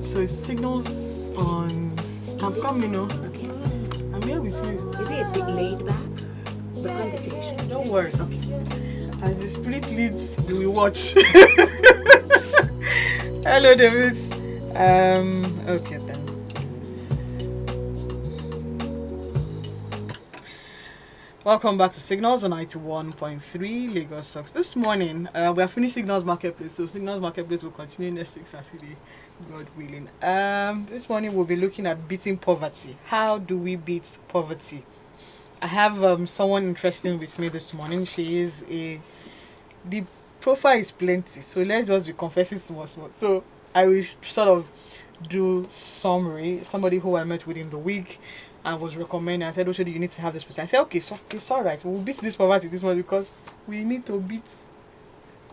So it signals on. I'm coming, Okay. I'm here with you. Is it a bit laid back? The conversation. Don't worry. Okay. As the spirit leads, you will watch. Hello, David. Okay then. Welcome back to Signals on 91.3 Lagos Stocks. This morning, we have finished Signals Marketplace, so Signals Marketplace will continue next week Saturday, God willing. This morning we'll be looking at beating poverty. How do we beat poverty? I have someone interesting with me this morning. The profile is plenty, so let's just be confessing small. So I will sort of do summary. Somebody who I met within the week and was recommending. I said, "Oshodi, you need to have this person." I said, "Okay, so it's all right. We'll beat this poverty this month because we need to beat."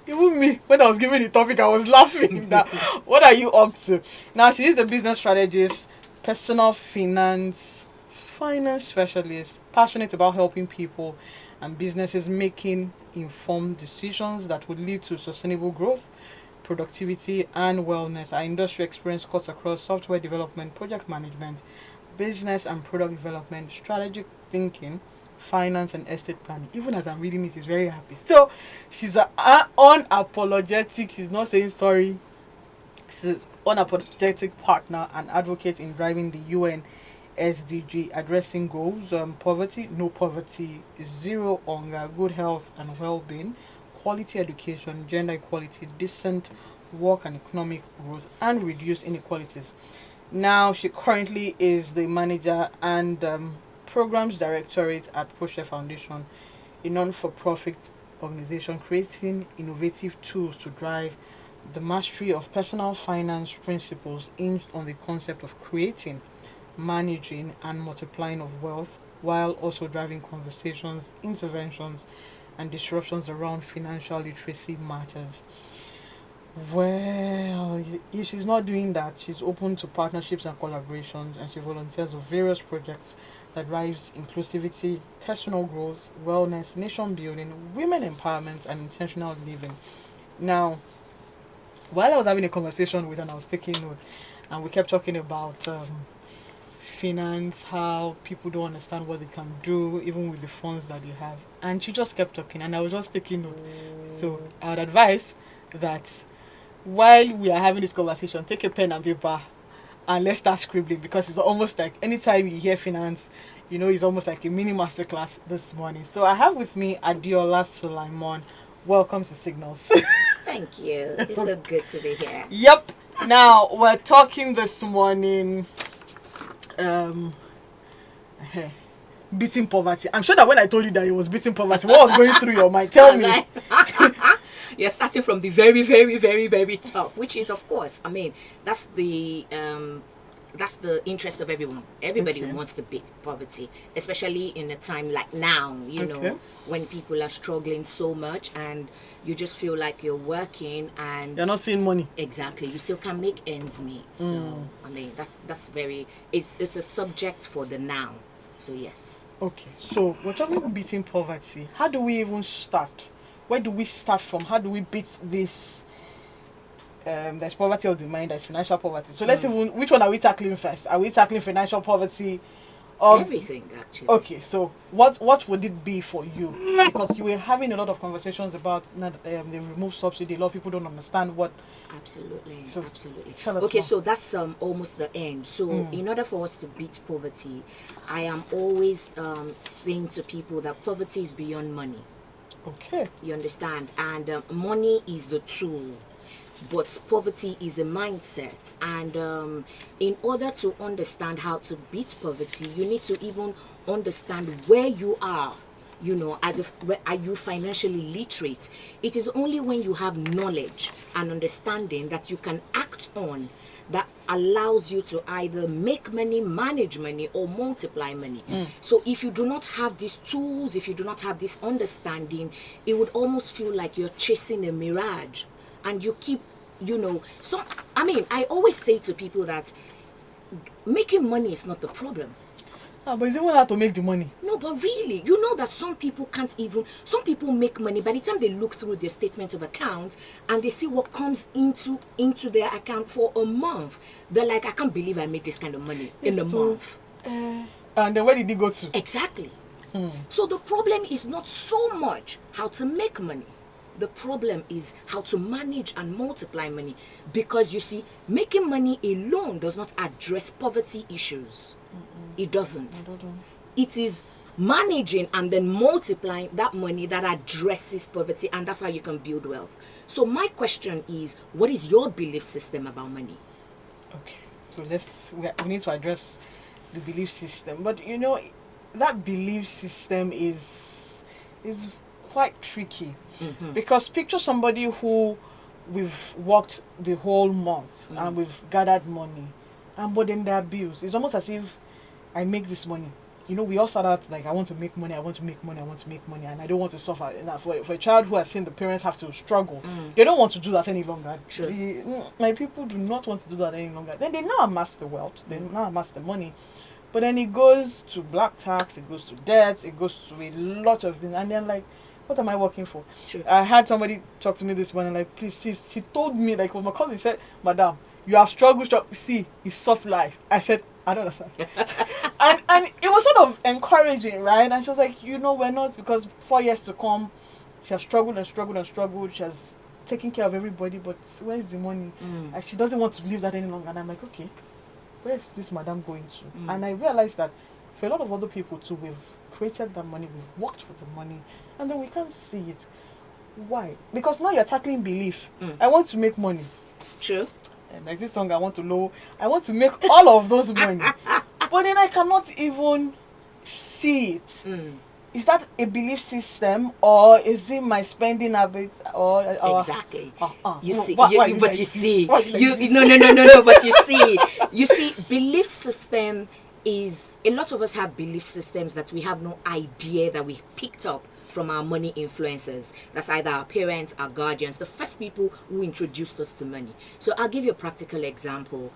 Even me, when I was giving the topic, I was laughing. That what are you up to? Now she is a business strategist, personal finance specialist, passionate about helping people and businesses making informed decisions that would lead to sustainable growth, productivity, and wellness. Our industry experience cuts across software development, project management, business and product development, strategic thinking, finance, and estate planning. Even as I'm reading it, she's very happy. So she's unapologetic. She's not saying sorry. She's unapologetic partner and advocate in driving the UN SDG addressing goals: poverty, no poverty, zero hunger, good health and well-being, quality education, gender equality, decent work and economic growth, and reduce inequalities. Now she currently is the manager and programs directorate at Proshare Foundation, a non-for-profit organization creating innovative tools to drive the mastery of personal finance principles hinged on the concept of creating, managing, and multiplying of wealth, while also driving conversations, interventions, and disruptions around financial literacy matters. Well, if she's not doing that, she's open to partnerships and collaborations, and she volunteers for various projects that drives inclusivity, personal growth, wellness, nation building, women empowerment, and intentional living. Now, while I was having a conversation with her, and I was taking note, and we kept talking about finance, how people don't understand what they can do even with the funds that they have, and she just kept talking, and I was just taking note. So I would advise that while we are having this conversation, take a pen and paper and let's start scribbling, because it's almost like anytime you hear finance, it's almost like a mini masterclass this morning. So I have with me Adeola Sulaiman. Welcome to Signals. Thank you. It's so good to be here. Yep. Now we're talking this morning beating poverty. I'm sure that when I told you that it was beating poverty, what was going through your mind? Tell me. You're starting from the very, very, very, very top, which is, of course, that's the interest of everyone. Everybody wants to beat poverty, especially in a time like now, know, when people are struggling so much and you just feel like you're working and you're not seeing money. Exactly. You still can make ends meet. So, that's very, it's a subject for the now. So, yes. Okay. So, we're talking about beating poverty. How do we even start? Where do we start from? How do we beat this? There's poverty of the mind, there's financial poverty. So let's even, which one are we tackling first? Are we tackling financial poverty? Everything, actually. Okay, so what would it be for you? Because you were having a lot of conversations about the removed subsidy. A lot of people don't understand what. Absolutely, so absolutely. Okay, so that's almost the end. So in order for us to beat poverty, I am always saying to people that poverty is beyond money. Okay. You understand? And money is the tool, but poverty is a mindset. And in order to understand how to beat poverty, you need to even understand where you are. Are you financially literate? It is only when you have knowledge and understanding that you can act on, that allows you to either make money, manage money, or multiply money. So if you do not have these tools, if you do not have this understanding, it would almost feel like you're chasing a mirage, and you keep, I always say to people that making money is not the problem. Ah, but it's even hard to make the money. No, but really, you know that some people some people make money by the time they look through their statement of account and they see what comes into their account for a month. They're like, I can't believe I made this kind of money in a month. And then where did it go to? Exactly. So the problem is not so much how to make money. The problem is how to manage and multiply money. Because you see, making money alone does not address poverty issues. It doesn't. It is managing and then multiplying that money that addresses poverty, and that's how you can build wealth. So my question is, what is your belief system about money? Okay, so we need to address the belief system. But you know, that belief system is quite tricky. Because picture somebody who we've worked the whole month and we've gathered money, and but then there are bills. It's almost as if I make this money. You know, we all start out like, I want to make money, and I don't want to suffer. For a child who has seen the parents have to struggle, they don't want to do that any longer. Sure. My people do not want to do that any longer. Then they now amass the wealth, they now amass the money. But then it goes to black tax, it goes to debts, it goes to a lot of things. And then like, what am I working for? Sure. I had somebody talk to me this morning, like, please, sis, she told me, like, my cousin said, Madam, you have struggled, see, it's soft life. I said, I don't understand. and it was sort of encouraging, right? And she was like, you know, we're not, because 4 years to come, she has struggled and struggled and struggled. She has taken care of everybody, but where's the money? And she doesn't want to leave that any longer. And I'm like, okay, where's this madam going to? And I realized that for a lot of other people too, we've created that money, we've worked for the money, and then we can't see it. Why? Because now you're tackling belief. I want to make money. True. And there's this song, I want to make all of those money. But then I cannot even see it. Is that a belief system, or is it my spending habits? Or Exactly. You no, see, but you see, no. But you see, belief system is, a lot of us have belief systems that we have no idea that we picked up from our money influencers. That's either our parents, our guardians, the first people who introduced us to money. So I'll give you a practical example.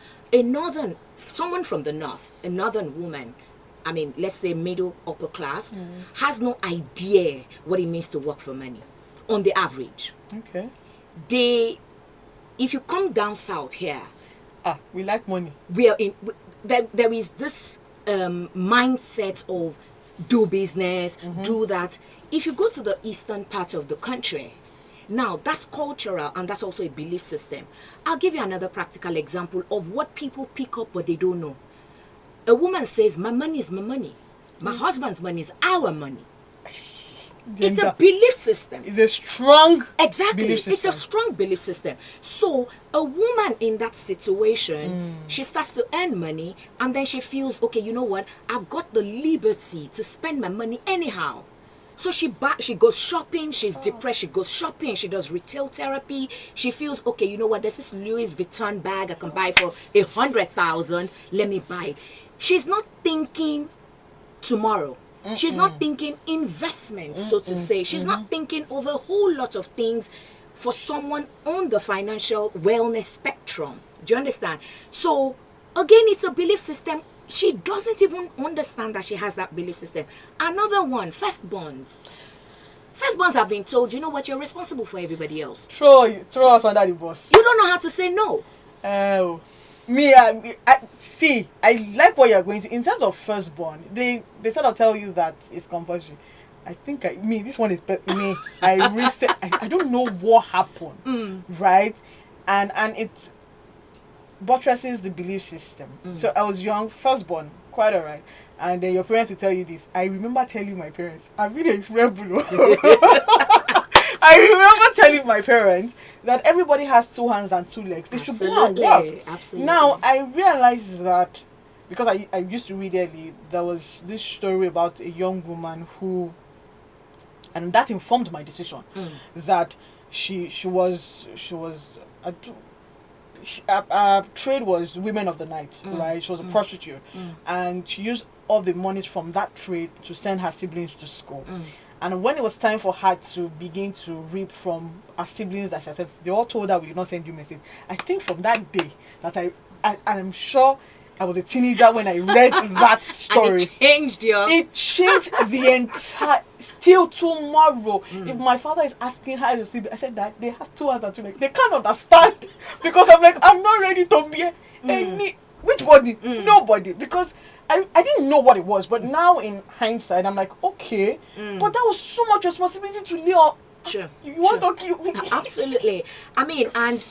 Someone from the north, a northern woman, I mean, let's say middle, upper class, has no idea what it means to work for money, on the average. Okay. If you come down south here, we like money. There is this mindset of do business, do that. If you go to the eastern part of the country, now that's cultural and that's also a belief system. I'll give you another practical example of what people pick up but they don't know. A woman says, my money is my money. My husband's money is our money. It's a belief system. It's a strong belief system. It's a strong belief system. So a woman in that situation, she starts to earn money, and then she feels, okay, you know what? I've got the liberty to spend my money anyhow. So she goes shopping, she's depressed, she goes shopping, she does retail therapy. She feels, okay, you know what, there's this Louis Vuitton bag I can buy for 100,000, let me buy it. She's not thinking tomorrow. She's not thinking investment, so to say. She's not thinking of a whole lot of things for someone on the financial wellness spectrum. Do you understand? So, again, it's a belief system. She doesn't even understand that she has that belief system. Another one, firstborns. Firstborns have been told, you know what, you're responsible for everybody else. Throw us under the bus. You don't know how to say no. I like what you're going to. In terms of firstborn, they sort of tell you that it's compulsory. I think this one is me. I don't know what happened, right? And it buttresses the belief system. So I was young, firstborn, quite alright. And then your parents will tell you this. I remember telling my parents, I'm really a rebel. I remember telling my parents that everybody has 2 hands and 2 legs. They should go and work. Absolutely. Now, I realized that, because I used to read early, there was this story about a young woman who, and that informed my decision, that she was trade was women of the night, right? She was a prostitute, and she used all the monies from that trade to send her siblings to school. And when it was time for her to begin to reap from her siblings that she said, they all told her, we did not send you message. I think from that day that I'm sure I was a teenager when I read that story. And it changed your... It changed the entire... Still tomorrow, if my father is asking how to sleep, I said that they have 2 hands and 2 legs. They can't understand because I'm like, I'm not ready to be any... Which body? Nobody. Because I didn't know what it was. But now in hindsight, I'm like, okay. But that was so much responsibility to lay on. Sure. You want to kill me? Absolutely. I mean, and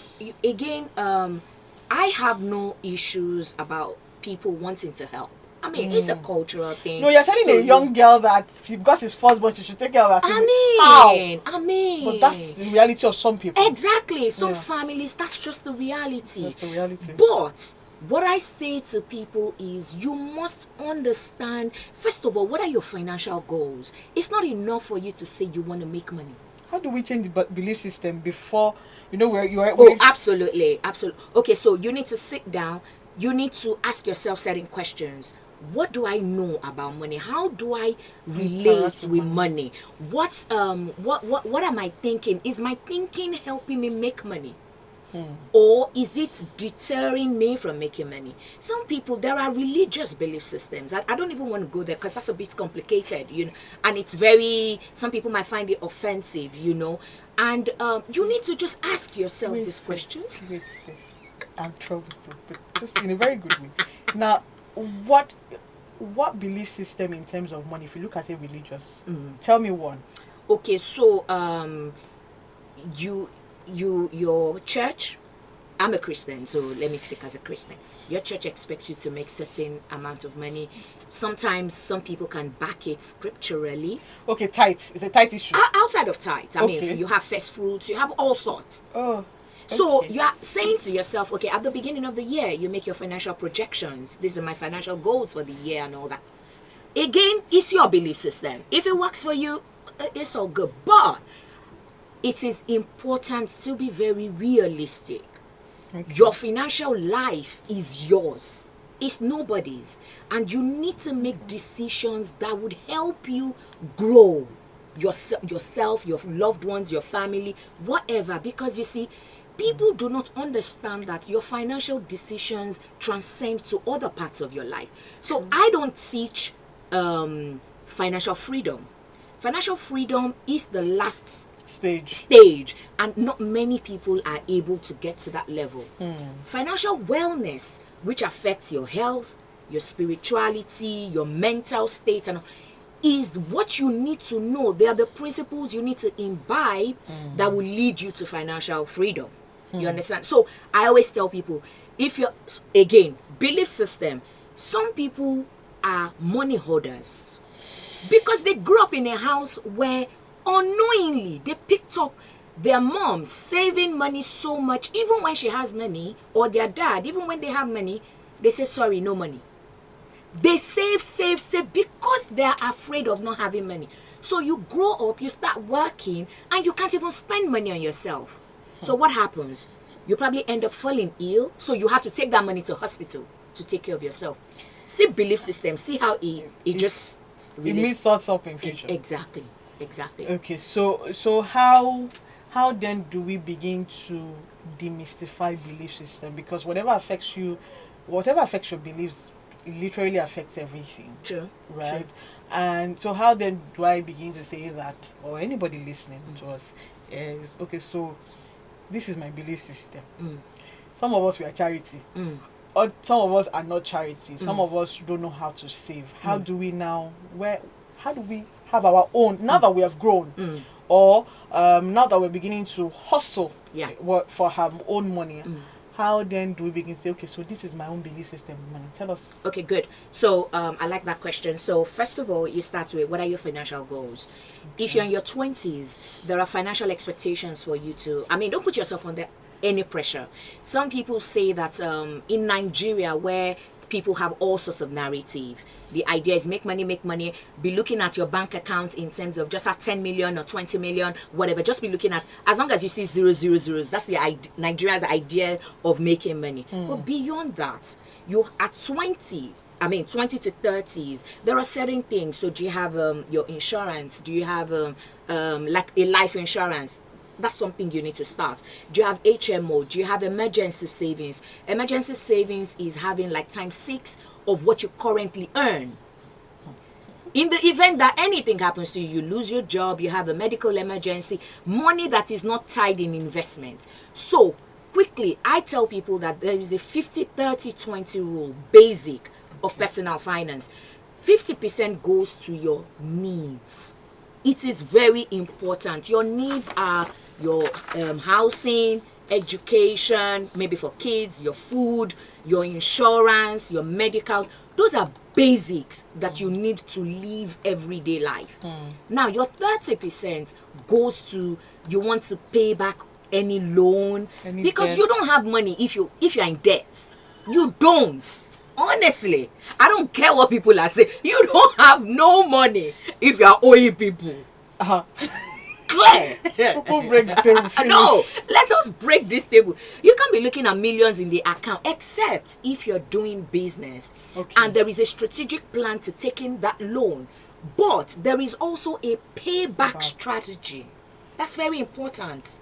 again, I have no issues about people wanting to help. I mean, it's a cultural thing. No, you're telling a young girl that because it's firstborn, she should take care of her family. I mean. But that's the reality of some people. Exactly. Some families, that's just the reality. That's the reality. But what I say to people is you must understand, first of all, what are your financial goals? It's not enough for you to say you want to make money. How do we change the belief system before, where you are? Oh, absolutely. Absolutely. Okay, so you need to sit down. You need to ask yourself certain questions. What do I know about money? How do I relate with money? What am I thinking? Is my thinking helping me make money? Or is it deterring me from making money? Some people, there are religious belief systems. I don't even want to go there because that's a bit complicated, and it's very, some people might find it offensive, and you need to just ask yourself these questions. Wait. I'm troubled too, but just in a very good way. Now, what belief system in terms of money, if you look at it religious, tell me one. Okay, so your church, I'm a Christian, so let me speak as a Christian. Your church expects you to make certain amount of money. Sometimes some people can back it scripturally. Okay, tithe. It's a tithe issue. Outside of tithe, I mean, you have first fruits, you have all sorts. Oh. So you are saying to yourself, okay, at the beginning of the year, you make your financial projections. These are my financial goals for the year and all that. Again, it's your belief system. If it works for you, it's all good. But it is important to be very realistic. Okay. Your financial life is yours. It's nobody's. And you need to make decisions that would help you grow yourself, your loved ones, your family, whatever. Because you see, people do not understand that your financial decisions transcend to other parts of your life. So I don't teach financial freedom. Financial freedom is the last stage, and not many people are able to get to that level. Financial wellness, which affects your health, your spirituality, your mental state, and is what you need to know. They are the principles you need to imbibe that will lead you to financial freedom. You understand? So I always tell people, if you're, again, belief system, some people are money hoarders because they grew up in a house where unknowingly they picked up their mom saving money so much. Even when she has money, or their dad, even when they have money, they say, sorry, no money. They save because they are afraid of not having money. So you grow up, you start working, and you can't even spend money on yourself. So what happens? You probably end up falling ill, so you have to take that money to hospital to take care of yourself. See belief system, see how it just it means sorts up in future. Exactly. Okay, so how then do we begin to demystify belief system? Because whatever affects your beliefs literally affects everything. True. Right? True. And so how then do I begin to say that, or anybody listening to us, is okay, so this is my belief system. Some of us, we are charity. Or some of us are not charity. Some of us don't know how to save. How do we now, how do we have our own, now that we have grown? Or now that we're beginning to hustle for our own money, how then do we begin to say, okay, so this is my own belief system of money? Tell us. Okay, good. So I like that question. So first of all, you start with, what are your financial goals? If you're in your 20s, there are financial expectations for you to, don't put yourself under any pressure. Some people say that in Nigeria, where people have all sorts of narrative, the idea is make money, be looking at your bank account in terms of just have 10 million or 20 million, whatever. Just be looking at, as long as you see zeros, that's the Nigeria's idea of making money. But beyond that, you at 20 to 30s, there are certain things. So do you have your insurance? Do you have like a life insurance? That's something you need to start. Do you have HMO? Do you have emergency savings? Emergency savings is having like times 6 of what you currently earn. In the event that anything happens to you, you lose your job, you have a medical emergency, money that is not tied in investment. So, quickly, I tell people that there is a 50-30-20 rule, basic, of personal finance. 50% goes to your needs. It is very important. Your needs are your housing, education, maybe for kids, your food, your insurance, your medicals. Those are basics that you need to live everyday life. Now, your 30% goes to, you want to pay back any loan, because debt. you don't have money if you're in debt. You don't. Honestly, I don't care what people are saying. You don't have no money if you are owing people. Clear. People break the table. No, Finish. let us break this table. You can't be looking at millions in the account, except if you're doing business and there is a strategic plan to taking that loan. But there is also a payback strategy. That's very important.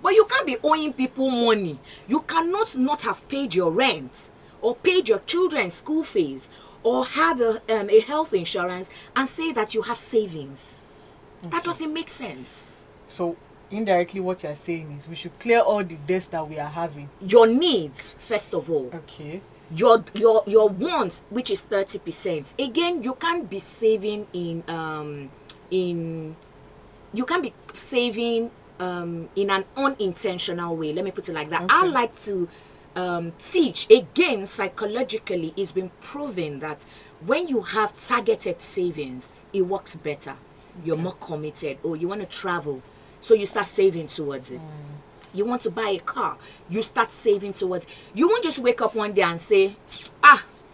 But you can't be owing people money. You cannot not have paid your rent or paid your children's school fees or have a health insurance and say that you have savings. That doesn't make sense. So indirectly what you're saying is we should clear all the debts that we are having. Your needs, first of all. Okay. Your wants, which is 30%. Again, you can't be saving in an unintentional way. Let me put it like that. I like to teach, again, psychologically, it's been proven that when you have targeted savings, it works better. You're more committed. Oh, you want to travel, so you start saving towards it. You want to buy a car, you start saving towards it. You won't just wake up one day and say,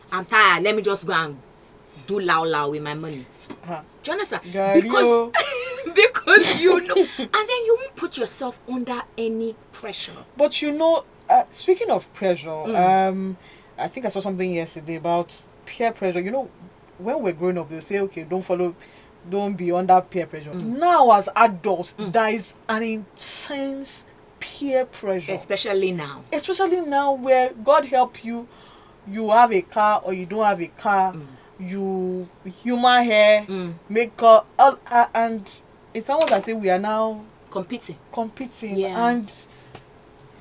I'm tired, let me just go and do lao with my money. Do you understand? Because you know, and then you won't put yourself under any pressure. But speaking of pressure, I think I saw something yesterday about peer pressure. You know, when we're growing up, they say, okay, don't be under peer pressure. Now, as adults, there is an intense peer pressure. Especially now where, God help you, you have a car or you don't have a car, you human hair, makeup, and it's almost as if we are now competing. Yeah. And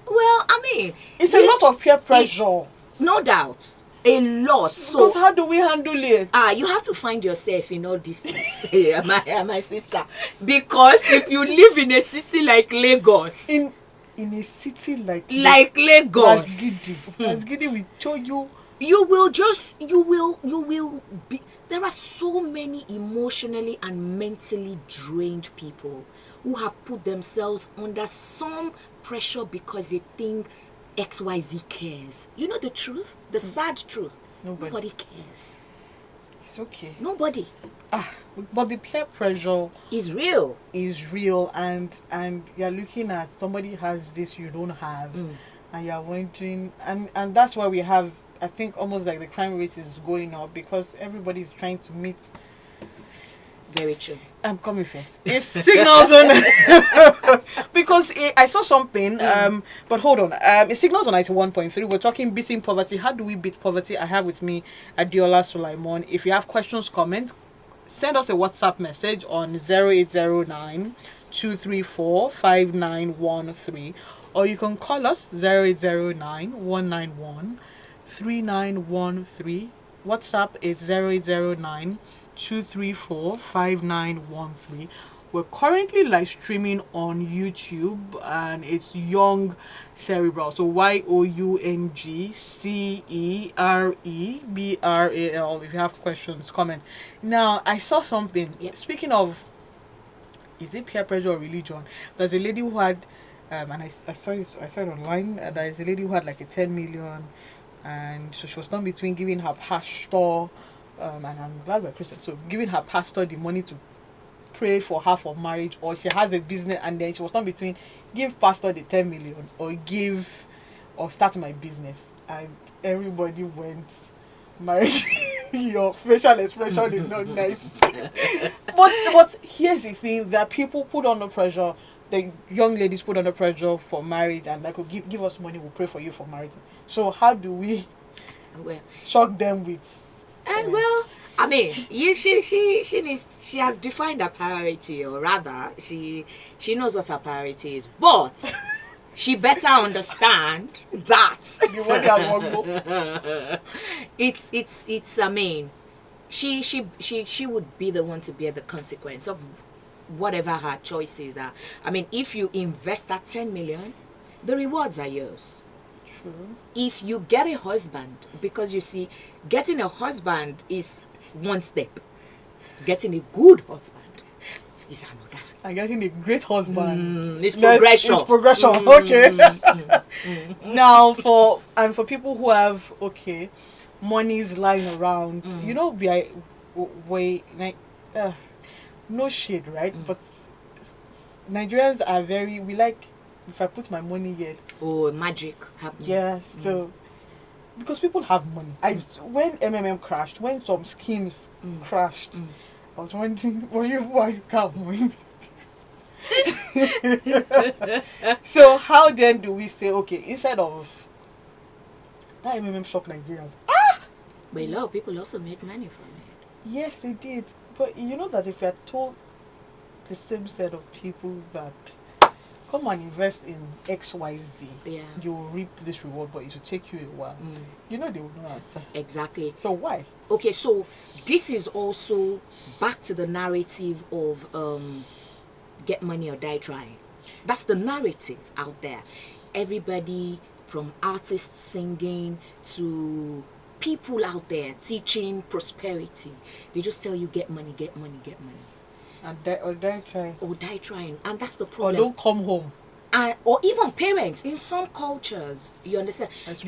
well, I mean, it's a lot of peer pressure. No doubt. A lot. Because how do we handle it? You have to find yourself in all these things. my sister. Because if you live in a city like Lagos, in a city like Lagos, as giddy we show you. You will be. There are so many emotionally and mentally drained people who have put themselves under some pressure because they think XYZ cares. You know the truth? The sad truth. Nobody cares. It's okay. Nobody. But the peer pressure is real. And you're looking at somebody has this you don't have, and you're wondering, and that's why we have, I think, almost like the crime rate is going up because everybody's trying to meet. Very true. I'm coming first. It's signals on because I saw something. But hold on. It signals on 91.3. We're talking beating poverty. How do we beat poverty? I have with me Adeola Sulaiman. If you have questions, comment, send us a WhatsApp message on 0809 234 5913, or you can call us 0809 191 3913. WhatsApp is 0809 234 5913. We're currently live streaming on YouTube, and it's Young Cerebral. So YOUNGCEREBRAL. If you have questions, comment. Now, I saw something. Speaking of, is it peer pressure or religion? There's a lady who had, and I saw it online. There's a lady who had like a 10 million, and so she was done between giving her pastor. And I'm glad we're Christian. So giving her pastor the money to pray for her for marriage, or she has a business, and then she was torn between give pastor the 10 million or start my business. And everybody went, marriage. Your facial expression is not nice. but here's the thing, that people put under pressure the young ladies put under pressure for marriage and like, oh, give us money, we'll pray for you for marriage. So how do we Well, shock them with? well, I mean, she has defined her priority, or rather, she knows what her priority is, but she better understand that The money I want. it's I mean, she would be the one to bear the consequence of whatever her choices are. I mean, if you invest that 10 million, the rewards are yours. True. If you get a husband, because you see, getting a husband is one step, getting a good husband is another step. I'm getting a great husband. It's progression. It's progression. Okay. Now for people who have monies lying around, we like no shade, right? But Nigerians are we like, if I put my money here. Oh, magic happening. Yeah, so because people have money. When MMM crashed, when some schemes crashed, I was wondering, why can't we? So how then do we say, okay, instead of that MMM shocked Nigerians? But a lot of people also made money from it. Yes, they did. But you know that if you had told the same set of people that come and invest in XYZ, you will reap this reward, but it will take you a while. They will not answer. Exactly. So why? Okay, so this is also back to the narrative of get money or die trying. That's the narrative out there. Everybody from artists singing to people out there teaching prosperity, they just tell you get money, get money, get money. And die trying. Or die trying. And that's the Or problem. don't come home. Or even parents in some cultures, you understand? There's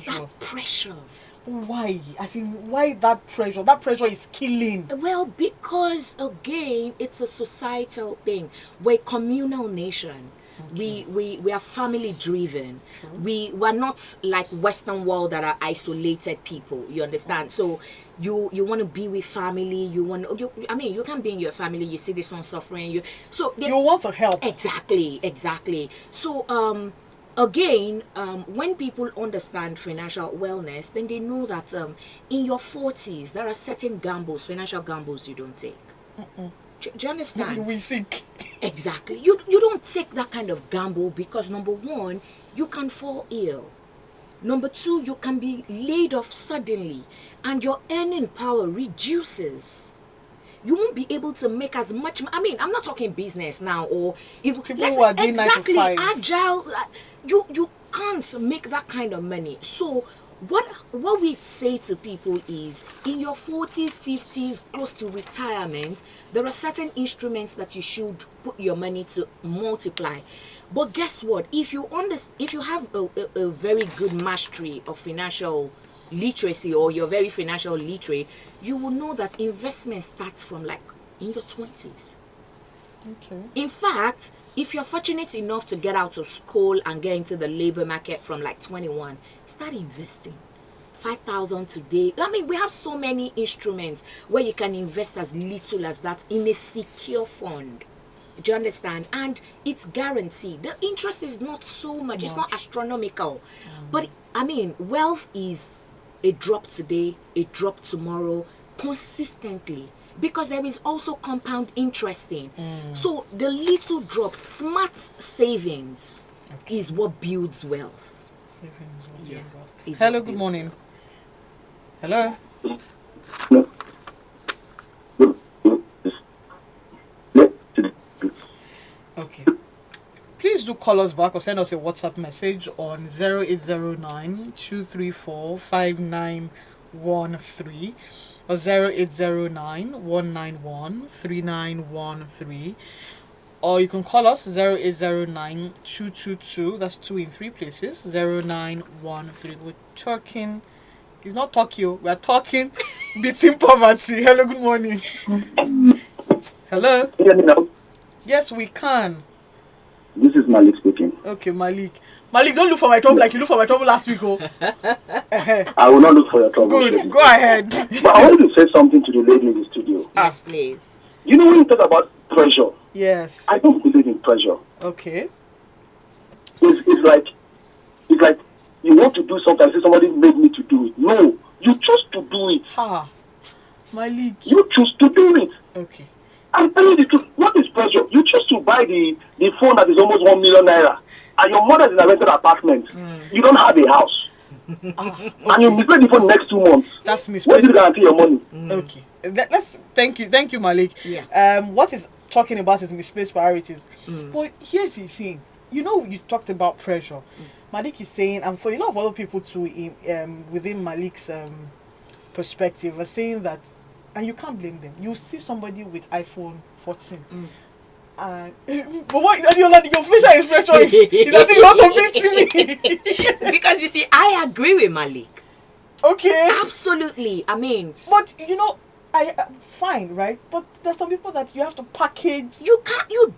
pressure. that pressure. Why? Why that pressure? That pressure is killing. Well, because again, it's a societal thing. We're a communal nation. Okay. We are family driven. Sure. We're not like Western world that are isolated people. You understand? So you want to be with family. You can't be in your family. You see this one suffering. You want to help. Exactly. So again, when people understand financial wellness, then they know that in your 40s there are certain financial gambles you don't take. Do you understand? We sick. Exactly. You don't take that kind of gamble because number one, you can fall ill. Number two, you can be laid off suddenly and your earning power reduces. You won't be able to make as much. I mean, I'm not talking business now, or if people who are doing exactly 9 to 5. Agile. You can't make that kind of money. So what we say to people is, in your 40s, 50s, close to retirement, there are certain instruments that you should put your money to multiply. But guess what? If you have a very good mastery of financial literacy, or you're very financial literate, you will know that investment starts from like in your 20s. Okay. In fact, if you're fortunate enough to get out of school and get into the labor market from like 21, start investing. 5,000 today. I mean, we have so many instruments where you can invest as little as that in a secure fund. Do you understand? And it's guaranteed. The interest is not so much. It's not astronomical. But I mean, wealth is a drop today, a drop tomorrow, consistently. Because there is also compound interest in. So the little drop, smart savings, is what builds wealth. Savings will Yeah. build wealth. Hello, good morning. Hello. Okay. Please do call us back or send us a WhatsApp message on 0809 234 5913 or 0809 191 3913. Or you can call us 0809 222, that's 2 in 3 places, 0913. We're talking, it's not Tokyo, we're talking beating poverty. Hello, good morning. Hello? Can you hear me now? Yes, we can. This is Malik speaking. Okay, Malik. Malik, don't look for my trouble like you looked for my trouble last week, oh. I will not look for your trouble. Good, go ahead. But I wanted to say something to the lady in the studio. Yes, please. You know, when you talk about pressure, Yes. I don't believe in pressure. Okay. It's like you want to do something, say somebody made me to do it. No, you choose to do it. Ha. Malik. You choose to do it. Okay. I'm telling you the truth. What is pressure? You choose to buy the phone that is almost 1 million naira, and your mother is in a rented apartment. You don't have a house, Okay. and you misplaced the phone next 2 months. That's What misplaced. do you guarantee your money? Okay. Let's thank you, Malik. Yeah. What is talking about is misplaced priorities. But here's the thing. You talked about pressure. Malik is saying, and for a lot of other people too, within Malik's perspective, are saying that, and you can't blame them. You see somebody with iPhone 14. And but what Adeola, your facial expression is as if you want to beat me. Because you see, I agree with Malik. Okay. Absolutely. I mean, But I fine, right? But there's some people that you have to package. you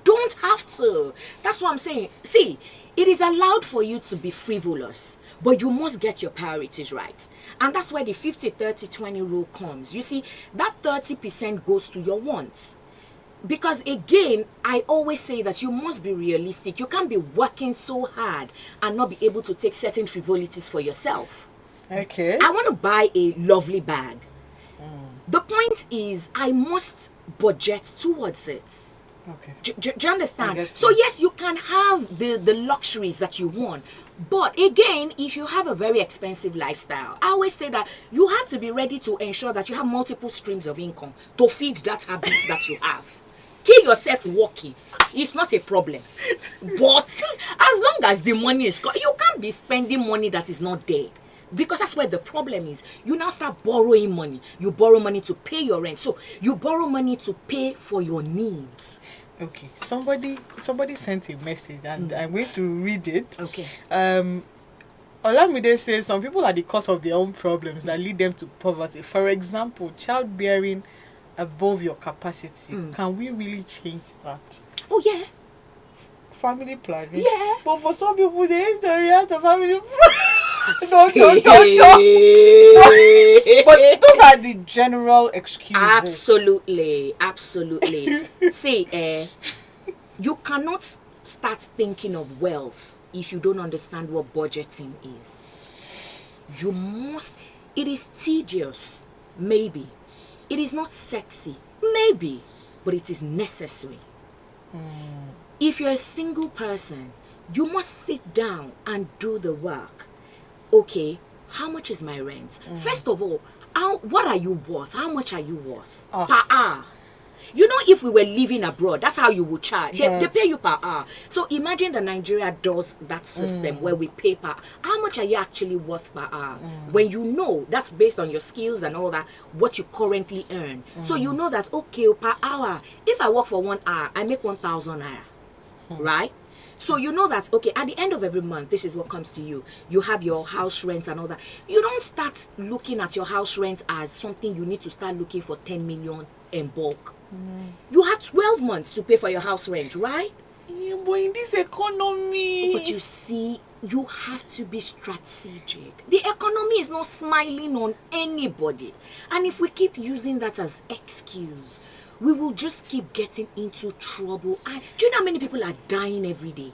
don't have to. That's what I'm saying. See, it is allowed for you to be frivolous, but you must get your priorities right. And that's where the 50-30-20 rule comes. You see, that 30% goes to your wants. Because again, I always say that you must be realistic. You can't be working so hard and not be able to take certain frivolities for yourself. Okay. I want to buy a lovely bag. The point is, I must budget towards it. Okay. Do you understand? I get So you. yes, you can have the luxuries that you want. But again, if you have a very expensive lifestyle, I always say that you have to be ready to ensure that you have multiple streams of income to feed that habit that you have. Kill yourself working. It's not a problem. But as long as the money is you can't be spending money that is not there. Because that's where the problem is. You now start borrowing money. You borrow money to pay your rent. So you borrow money to pay for your needs. Okay. Somebody sent a message and I'm going to read it. Okay. Olamide says some people are the cause of their own problems that lead them to poverty. For example, childbearing above your capacity. Can we really change that? Oh yeah. Family planning. Yeah. But for some people, they hate the react of family planning. No. But those are the general excuses. Absolutely. See, you cannot start thinking of wealth if you don't understand what budgeting is. You must. It is tedious, maybe. It is not sexy, maybe, but it is necessary. If you're a single person, you must sit down and do the work. Okay, how much is my rent? First of all, what are you worth? How much are you worth? Per hour. You know, if we were living abroad, that's how you would charge. They pay you per hour. So imagine that Nigeria does that system where we pay per. How much are you actually worth per hour? When you know that's based on your skills and all that, what you currently earn. So you know that, okay, per hour, if I work for 1 hour, I make 1,000 naira. Right? So you know that, okay, at the end of every month, this is what comes to you. You have your house rent and all that. You don't start looking at your house rent as something you need to start looking for 10 million in bulk. You have 12 months to pay for your house rent, right? Yeah, but in this economy. But you see, you have to be strategic. The economy is not smiling on anybody. And if we keep using that as excuse, we will just keep getting into trouble. And do you know how many people are dying every day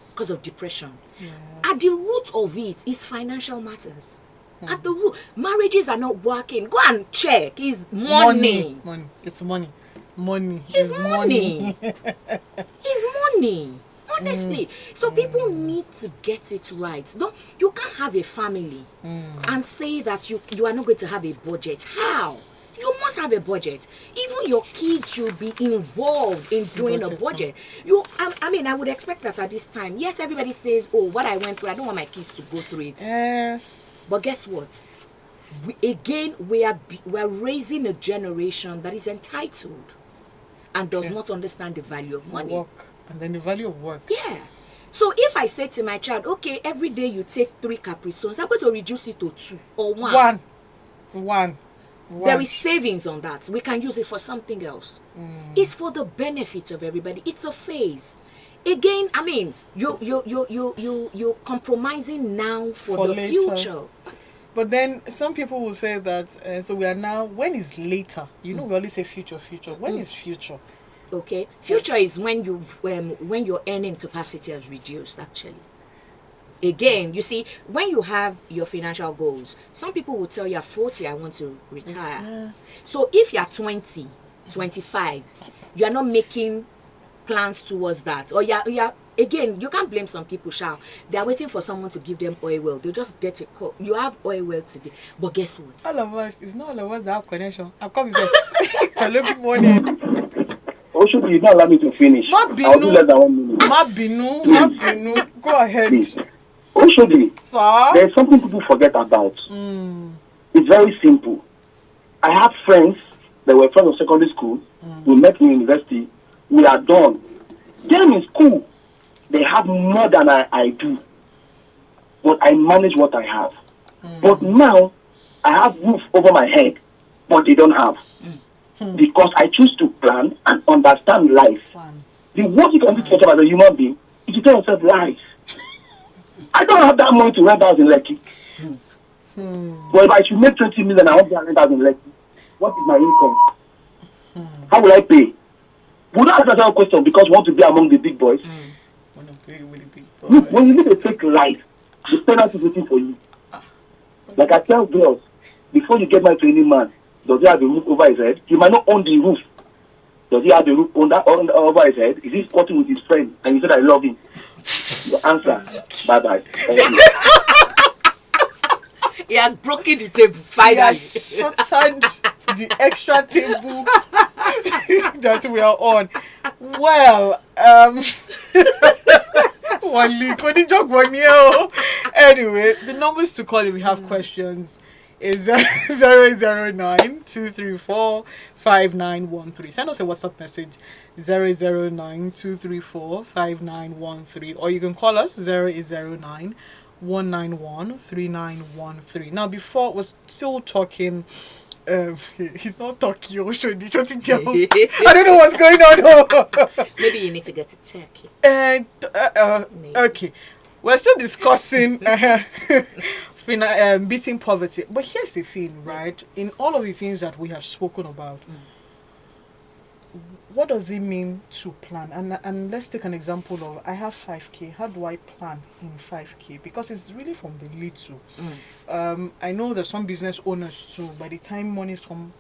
because of depression? At the root of it is financial matters. At the root, marriages are not working. Go and check. It's money. Money. It's money. Money. It's money. It's money. Honestly. So people need to get it right. You can't have a family and say that you are not going to have a budget. How? You must have a budget. Even your kids should be involved in doing a budget. I would expect that at this time. Yes, everybody says, oh, what I went through, I don't want my kids to go through it. But guess what? We are raising a generation that is entitled and does not understand the value of money. Work. And then the value of work. Yeah. So if I say to my child, okay, every day you take 3 Capri Suns, I'm going to reduce it to 2 or 1. One. There is savings on that. We can use it for something else. It's for the benefit of everybody. It's a phase. Again, I mean, you're compromising now for the later. future. But then some people will say that, so we are now, when is later? We always say future. When is future? Okay, future is when when your earning capacity has reduced. Actually, again, you see, when you have your financial goals, some people will tell you at 40, I want to retire. Yeah. So if you're 20, 25, you're not making plans towards that, or you're again, you can't blame some people. Shall they're waiting for someone to give them oil well, they just get a call, you have oil well today, but guess what? All of us, it's not all of us that have connection. I'm coming first. Hello, good morning. Also, you don't allow me to finish. Ma I'll do less than 1 minute. Ma binu. Go ahead. Please. Also, Sir? there's something people forget about. It's very simple. I have friends that were friends of secondary school. We met in university. We are done. Them in school, they have more than I do. But I manage what I have. But now, I have roof over my head, but they don't have. Because I choose to plan and understand life. The worst you can do to yourself as a human being is to tell yourself lies. I don't have that money to rent house in Lekki. But if I should make 20 million, I want to rent house in Lekki. What is my income? How will I pay? Would I ask that a question because you want to be among the big boys? Want to play with the big Look, boy. when you live a fake life, the parents is waiting for you. Like I tell girls, before you get married to any man, does he have a roof over his head? He might not own the roof. Does he have a roof over his head? Is he sporting with his friend? And you said I love him. Your answer, bye-bye. Thank you. He has broken the table finally. He has shattered the extra table that we are on. Well, anyway, the numbers to call if we have questions is 009-234-5913. Send us a WhatsApp message 009-234-5913, or you can call us 0809-191-3913. Now, before was still talking. He's not talking. I don't know what's going on. Maybe you need to get to Turkey. Okay, we're still discussing beating poverty. But here's the thing, right? In all of the things that we have spoken about, what does it mean to plan? And let's take an example of, I have 5K. How do I plan in 5K? Because it's really from the little. I know there's some business owners too. By the time money come,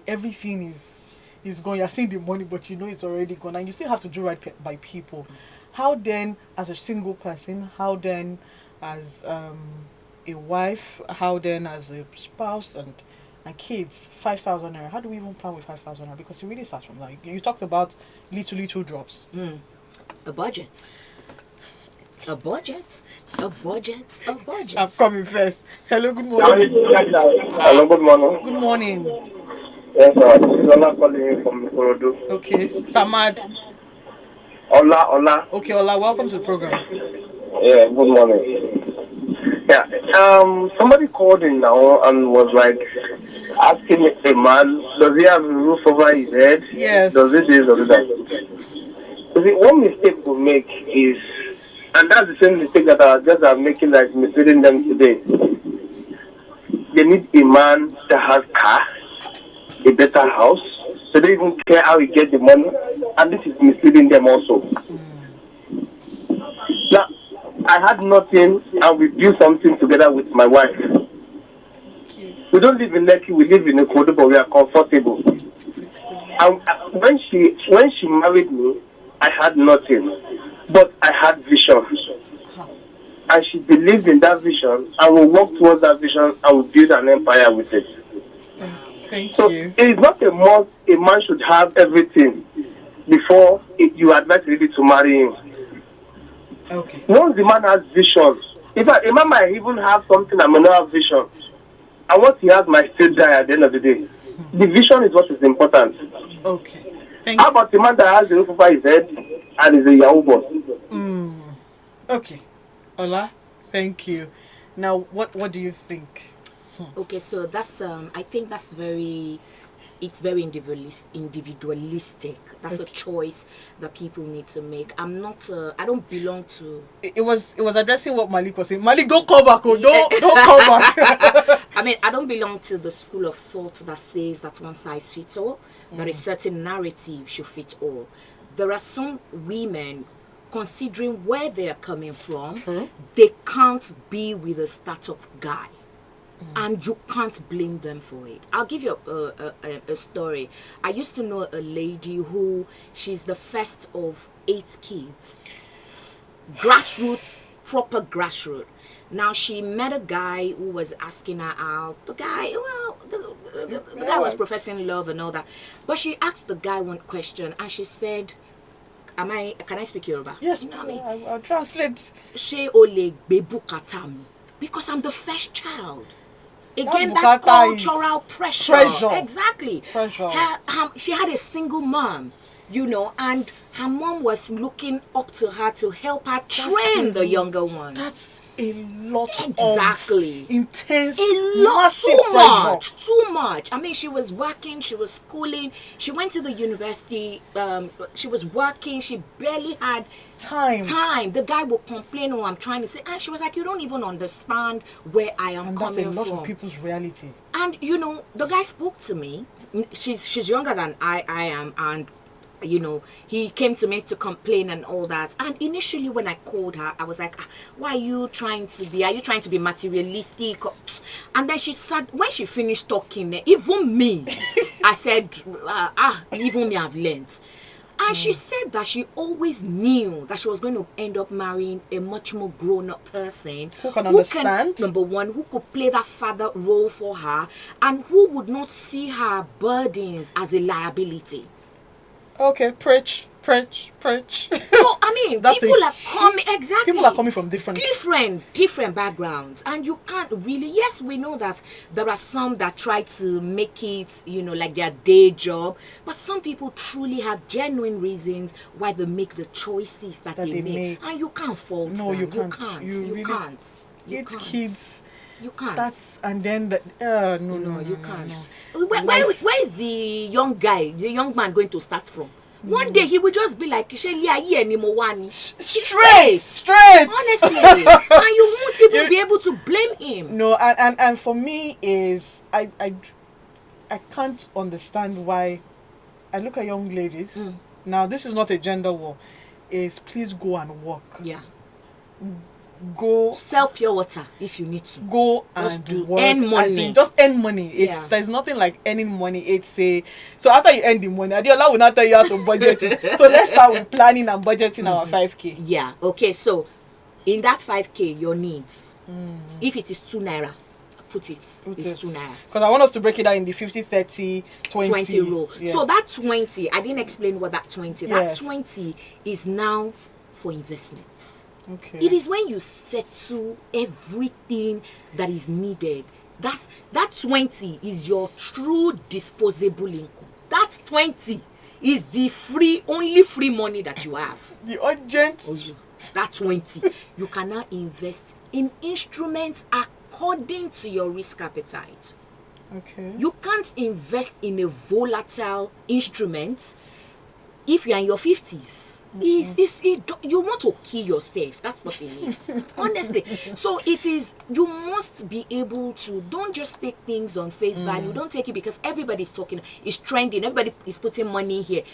everything is gone. You're seeing the money, but you know it's already gone, and you still have to do right by people. How then, as a single person? How then, as a wife? How then, as a spouse and kids? 5,000 naira. How do we even plan with 5,000 naira? Because it really starts from that. You talked about little drops. A budget. A budget. A budget. A budget. I'm coming first. Hello, good morning. Hello, good morning. Good morning. Yes, sir. This is Ola calling from Ikorodu. Okay, Samad. Ola. Okay, Ola, welcome to the program. Yeah, good morning. Yeah, somebody called in now and was like asking a man, does he have a roof over his head? Yes. Does it this or that? You see, one mistake we make is, and that's the same mistake that our judges are making, like misleading them today. They need a man that has car, a better house, so they don't even care how he gets the money, and this is misleading them also. Now, I had nothing, and we built something together with my wife. We don't live in Lekki, we live in Ikodo, but we are comfortable. And when she married me, I had nothing, but I had vision. And she believed in that vision, and we worked towards that vision, and we built an empire with it. Thank So you. it is not a must a man should have everything before you advise really to marry him. Okay. Once the man has vision, in fact, a man might even have something and may not have vision. And once he has, might still die at the end of the day. The vision is what is important. Okay. Thank How you. about the man that has the roof over his head and is a Yahoo boss? Okay. Ola, thank you. Now, what do you think? Okay, so that's I think that's very individualistic. That's a choice that people need to make. I don't belong to It was addressing what Malik was saying. Malik, don't call back. Oh, don't call back. I mean, I don't belong to the school of thought that says that one size fits all. That a certain narrative should fit all. There are some women, considering where they are coming from, True. they can't be with a startup guy. And you can't blame them for it. I'll give you a story. I used to know a lady who, she's the first of 8 kids. Grassroots, proper grassroots. Now she met a guy who was asking her out. The guy, well, the guy was professing love and all that. But she asked the guy one question and she said, can I speak Yoruba? Yes, You know what I mean? I'll translate. Ṣé o lè gbé bùkátà mi? Because I'm the first child. Again, That that's bùkátà is cultural pressure. pressure. Exactly. Pressure. She had a single mom, you know, and her mom was looking up to her to help her train the younger ones. That's a lot Exactly. of intense, A lot, massive too pressure. much, too much. I mean, she was working, she was schooling, she went to the university, she was working, she barely had Time. The guy would complain, oh, I'm trying to say, and she was like, you don't even understand where I am And that's coming a lot from. of people's reality. And you know, the guy spoke to me. She's younger than I am, and you know, he came to me to complain and all that. And initially when I called her, I was like, why are you trying to be materialistic? And then she said, when she finished talking, even me, I said, even me, I've learned. And she said that she always knew that she was going to end up marrying a much more grown-up person Who can understand. number one, who could play that father role for her, and who would not see her burdens as a liability. Okay, preach. So I mean, That's people a are coming exactly. People are coming from different backgrounds, and you can't really. Yes, we know that there are some that try to make it, you know, like their day job, but some people truly have genuine reasons why they make the choices that they make, and you can't fault No, them. you can't. You can't. It's kids. You can't. That's and then the no, you can't. Where is the young guy, the young man going to start from? One day he will just be like, straight. Honestly, and you won't even be able to blame him. No, and for me is I can't understand why I look at young ladies. Now this is not a gender war. Is please go and work. Yeah. Go sell pure water if you need to. Go just and do work. earn money. Just earn money. There's nothing like earning money. It's a so after you earn the money, Adeola will not tell you how to budget it. So let's start with planning and budgeting our 5K. Yeah. Okay. So in that 5K, your needs. If it is 2 naira, put it. It's 2 naira. Because I want us to break it down in the 50, 30, 20 rule. Yeah. So that 20, I didn't explain what that 20. That 20 is now for investments. Okay. It is when you settle everything that is needed. That 20 is your true disposable income. That 20 is the only free money that you have. The urgent. That 20, you can now invest in instruments according to your risk appetite. Okay. You can't invest in a volatile instrument if you're in your 50s. You want to kill yourself. That's what it means. Honestly. So it is, you must be able to, don't just take things on face value. Don't take it because everybody's talking, it's trending, everybody is putting money here.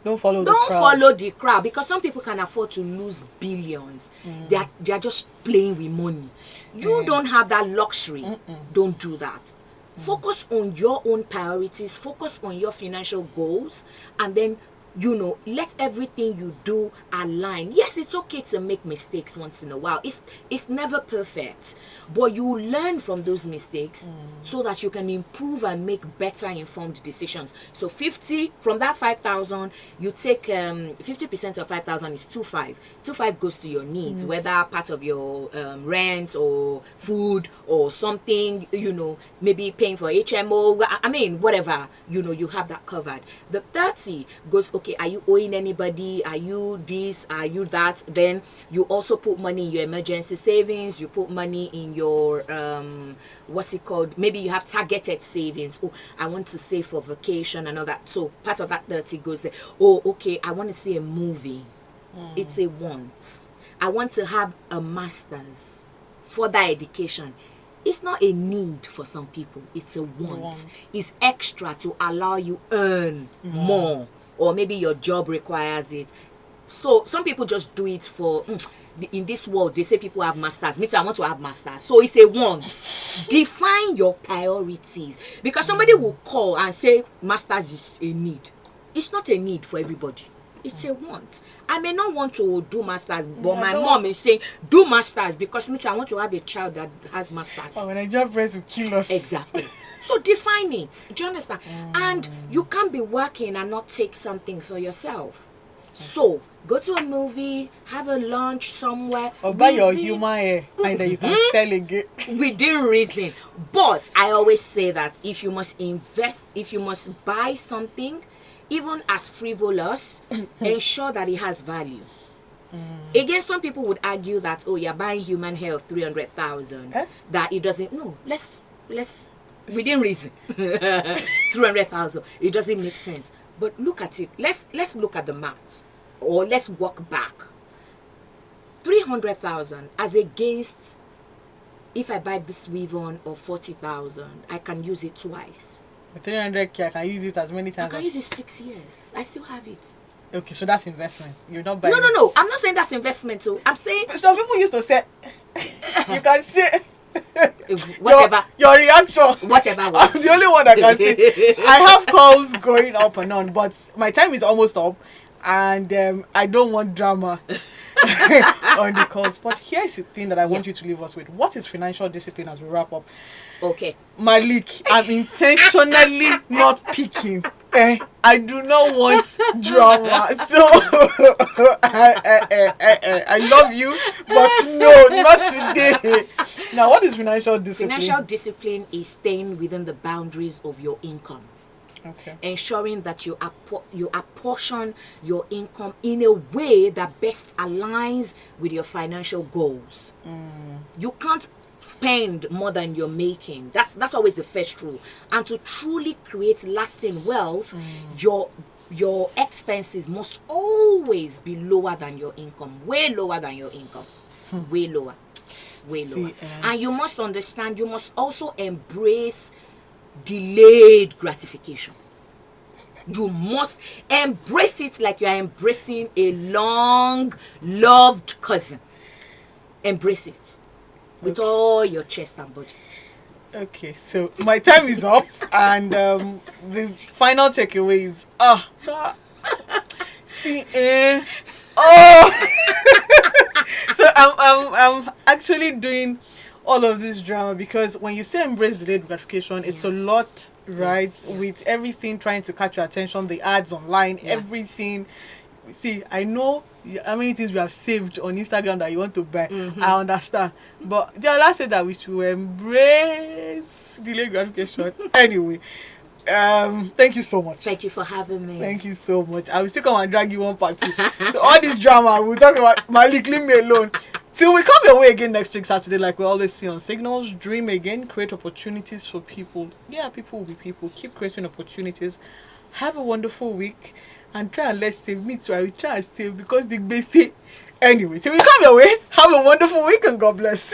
Don't follow the crowd because some people can afford to lose billions. They are just playing with money. You don't have that luxury. Don't do that. Focus on your own priorities, focus on your financial goals, and then let everything you do align. Yes, it's okay to make mistakes once in a while. It's never perfect, but you learn from those mistakes so that you can improve and make better informed decisions. So 50 from that 5,000, you take 50% of 5,000 is 2,500. 2,500 goes to your needs, whether part of your rent or food or something. Maybe paying for HMO. I mean, whatever. You have that covered. The 30 goes. Okay, are you owing anybody? Are you this? Are you that? Then you also put money in your emergency savings. You put money in your what's it called? Maybe you have targeted savings. Oh, I want to save for vacation and all that. So part of that 30 goes there. Oh, okay, I want to see a movie. It's a want. I want to have a master's, further education. It's not a need for some people, it's a want. Want. It's extra to allow you earn more, or maybe your job requires it. So some people just do it for in this world they say people have masters. Me too, I want to have masters. So it's a want. Define your priorities, because somebody will call and say masters is a need. It's not a need for everybody. It's a want. I may not want to do masters, but my mom is saying do masters because me too, I want to have a child that has masters. Oh, when I job friends will kill us. Exactly. So define it. Do you understand? And you can't be working and not take something for yourself. So go to a movie, have a lunch somewhere, or buy your human hair and then you can sell again. within reason. But I always say that if you must invest, if you must buy something, even as frivolous, ensure that it has value. Again, some people would argue that, oh, you're buying human hair of 300,000, that it doesn't. No, let's within reason. 300,000, it doesn't make sense. But look at it. Let's look at the maths, or let's walk back. 300,000 as against, if I buy this weave on of 40,000, I can use it twice. 300K, I can use it as many I times. can use it 6 years. I still have it. Okay, so that's investment. You're not buying. No. I'm not saying that's investment too. I'm saying Some people used to say, you can say whatever. Your reaction. Whatever. I'm the only one that can say. I have calls going up and on, but my time is almost up, and I don't want drama on the calls. But here's the thing that I want you to leave us with. What is financial discipline as we wrap up? Okay. Malik, I'm intentionally not picking. I do not want drama. So I love you, but no, not today. Now, what is financial discipline? Financial discipline is staying within the boundaries of your income. Okay. Ensuring that you apportion your income in a way that best aligns with your financial goals. You can't spend more than you're making. That's always the first rule. And to truly create lasting wealth, your expenses must always be lower than your income. Way lower than your income. Way lower. And you must understand, you must also embrace delayed gratification. You must embrace it like you are embracing a long loved cousin. Embrace it with all your chest and body. Okay, so my time is up, and the final takeaway is so I'm actually doing all of this drama because when you say embrace delayed gratification, it's a lot, right? With everything trying to catch your attention, the ads online, everything. See, I know how many things we have saved on Instagram that you want to buy. I understand, but the last said that we should embrace delayed gratification. Anyway, thank you so much. Thank you for having me. Thank you so much. I will still come and drag you one part two. So all this drama, we'll talk about Malik, leave me alone. Till we come your way again next week Saturday, like we always see on Signals. Dream again, create opportunities for people. Yeah, people will be people. Keep creating opportunities. Have a wonderful week. And try and let's save. Me too, I will try and save because the basic. Anyway, till we come your way, have a wonderful week and God bless.